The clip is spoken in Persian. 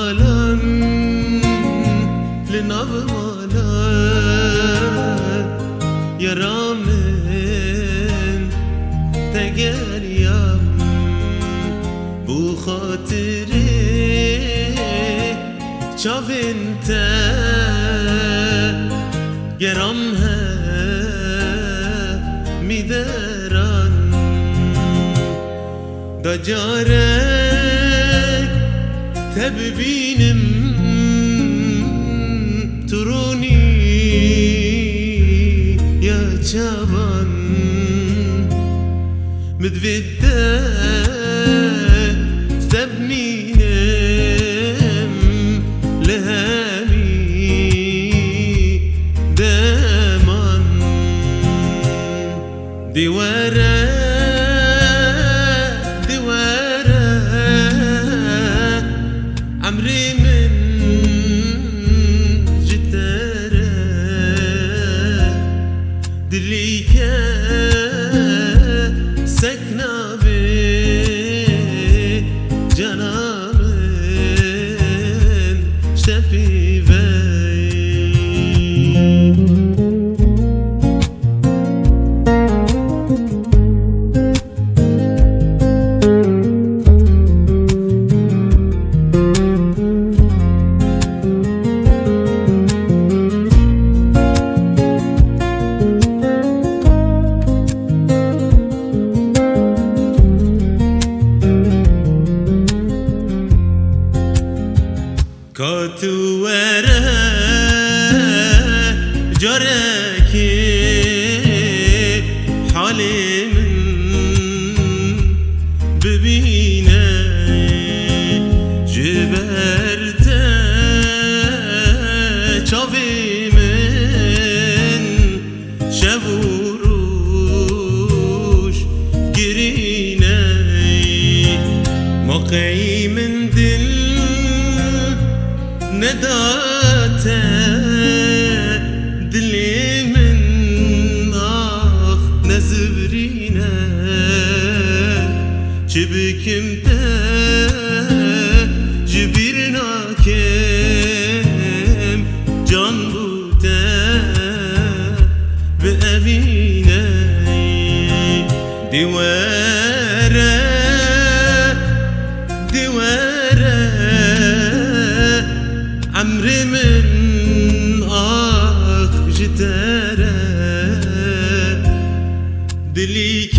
مالان لناو مالان يرامن تگریم بو خاطره چاوین تا گرام میدران دا جارك تببینم ترونی یا چاوان مدفده تبنينم لهامي دامان دوارة دوارة عمري من جتارة دليكا سكنة في جنامن شتفي كاتو ورا جاركي حالي من ببينا جبرتا شافي من شبوروش قرينا موقعي من دل نداتا دلي من آخ نزبرينا شبكم تا جبيرنا كم جان بوتا بأبينا دوارة دوارة عمري من جتارة دليك